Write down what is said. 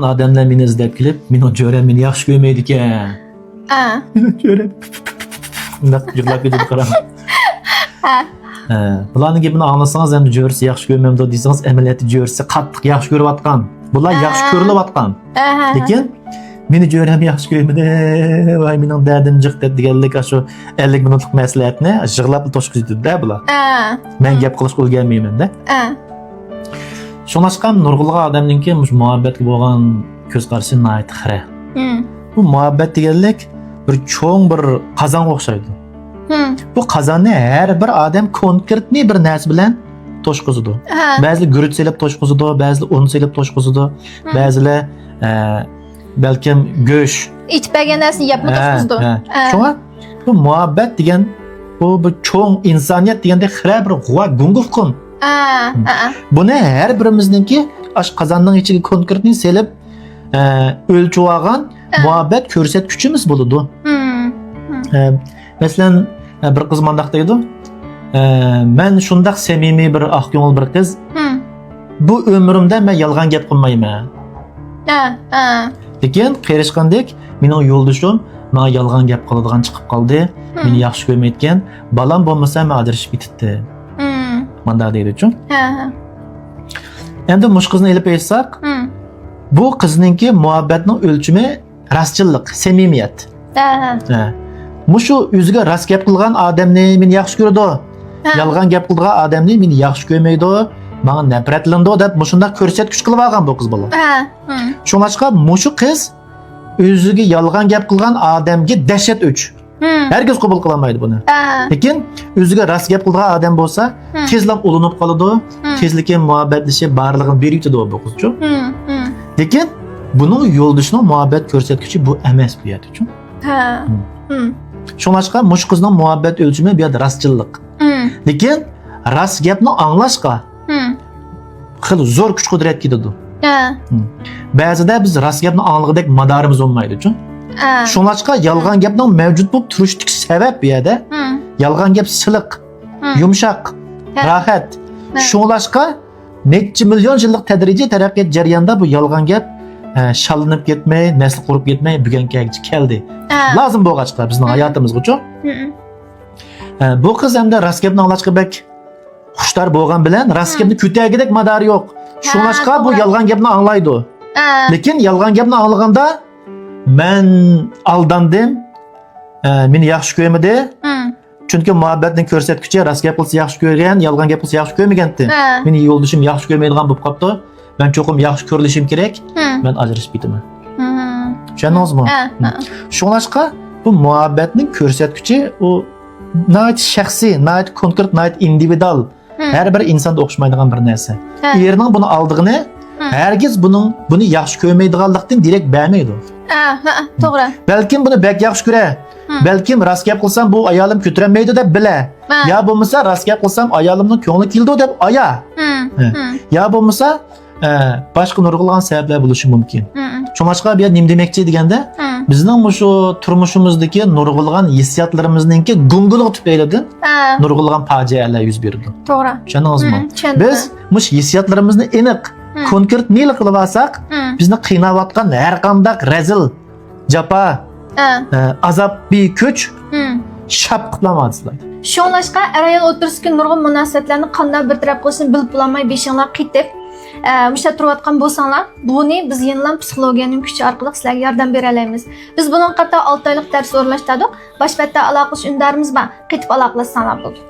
Odamlar meni izlab kelib, meni jo'ram meni yaxshi ko'rmaydi ekan. Meni jo'ram. Undaq yig'lab ketadi qarang. Bularning gapini anglasangiz endi jo'risi yaxshi ko'rmaydi desangiz, amaliyotda jo'risi qattiq yaxshi ko'ryapotgan. Bular yaxshi ko'rilayotgan. Lekin meni jo'ram yaxshi ko'rmaydi. Voy mening dardim jiq deganlik shu 50 minutlik maslahatni yig'lab to'shqizdi-da bular. Men gap qilishga o'rganmayman-da. Şunlaşqan nurg'ulg'an odamningki muhabbatga bo'lgan ko'z qarashi nihoyat xira. Bu muhabbat deganlik bir cho'ng bir qozonga o'xshaydi. Bu qozonni har bir odam konkretni bir narsa bilan to'shqizadi. Ba'zilar guruch selib to'shqizadi, ba'zilar un selib to'shqizadi, ba'zilar balkim go'sht İçpegen narsani yapma to'shqizadi. Shunga bu muhabbat degan bu bir cho'ng insoniyat deganda xira bir g'ungufqin. Buni har birimizningki qozonning ichiga konkretni selib o'lchib olgan muhabbat ko'rsatkuchimiz bo'ladi. Masalan, bir qiz mundaq deydi. Men shundaq samimiy bir oqko'ngil bir qiz. Bu umrimda men yolg'on gap qilmayman. Lekin qerishgandek mening yo'ldoshim menga yolg'on gap qiladigan chiqib qoldi. Meni yaxshi ko'rmayotgan, balam bo'lmasa men ajrashib ketibdi. Manda deydi-chu. Endi mush qizni elib aytsak, bu qizningki muhabbatning o'lchimi rostchilik, samimiyat. Mushu o'ziga rost gap qilgan odamni meni yaxshi ko'radi. Yolg'on gap qilgan odamni meni yaxshi ko'rmaydi, menga nafratlandi deb mushundaq ko'rsatkuch qilib olgan bu qiz bola. Shunga mushu qiz o'ziga yolg'on gap qilgan odamga dahshat o'ch. Herkes qabul qilmaydi buni. Lekin o'ziga rost gap qilgan odam bo'lsa, tezlab ulinib qoladi, tezlikka muhabbatlashib barlig'ini berib yutadi bu qizchu. Lekin buning yo'ldoshining muhabbat ko'rsatkuchi bu emas bu yerda-chu. Shunga mush qizning muhabbat o'lchimi bu yerda rostchilik. Lekin rost gapni anglashga xil zo'r kuch-qudrat ketadi. Ba'zida biz rost gapni anglagandek madorimiz bo'lmaydi-chu. Şunlaşqa yalğan gapning mavjud bo'lib turishdagi sabab bu yerda yalğan gap siliq, yumshoq, rohat. Shunlaşqa necha million yillik tadrijiy taraqqiyot jarayonida bu yalğan gap shallanib ketmay, nasl qurib ketmay bugunga keldi. Lozim bo'lg'achqa bizning hayotimizga-chu. Bu qiz hamda rost gapni anglashga bak xushtar bo'lgan bilan rost gapni ko'tagidek madori yo'q. Shunlaşqa bu yalğan gapni anglaydi. Lekin yalğan gapni anglaganda men aldandim, meni yaxshi ko'rmadi. Chunki muhabbatning ko'rsatkuchi rost gap qilsa yaxshi ko'rgan, yolg'on gap qilsa yaxshi ko'rmagandi. Meni yo'ldoshim yaxshi ko'rmaydigan bo'lib qopti. Men cho'qim yaxshi ko'rilishim kerak. Men ajrashib ketaman. Tushundingizmi? Shunga bu muhabbatning ko'rsatkuchi u nihoyat shaxsiy, nihoyat konkret, nihoyat individual. Har bir insonga o'xshamaydigan bir narsa. Erning buni oldig'ini herkes buni yaxshi ko'rmaydiganlikdan direkt bermaydi. To'g'ri. Balkim buni bak yaxshi ko'ra. Balkim rost gap qilsam bu ayolim ko'tarmaydi deb bila. Ya bo'lmasa rost gap qilsam ayolimning ko'ngli keldi deb aya. Ya bo'lmasa boshqa nurg'ulg'an sabablar bo'lishi mumkin. Shunga bu yer nima demoqchi deganda, bizning shu turmushimizdagi nurg'ulg'an hissiyotlarimizning gunguluq tufaylidan nurg'ulg'an fojialar yuz berdi. To'g'ri. Tushundingizmi? Biz mush hissiyotlarimizni aniq konkret nima qilib olsak, bizni qiynayotgan har qanday razil, japa, azobli kuch shap qilmaysizlar. Shunlashqa ayol o'tirishga nurg'un munosabatlarni qanday bir taraf qilishni bilib bo'lmay beshinglar qitib mushta turayotgan bo'lsanglar, buni biz yenilab psixologiyaning kuchi orqali sizlarga yordam bera olamiz. Biz buning qator 6 oylik dars o'rlashtirdik. Boshpatda aloqa qilish undarimiz bor. Qitib aloqalashsanglar bo'ldi.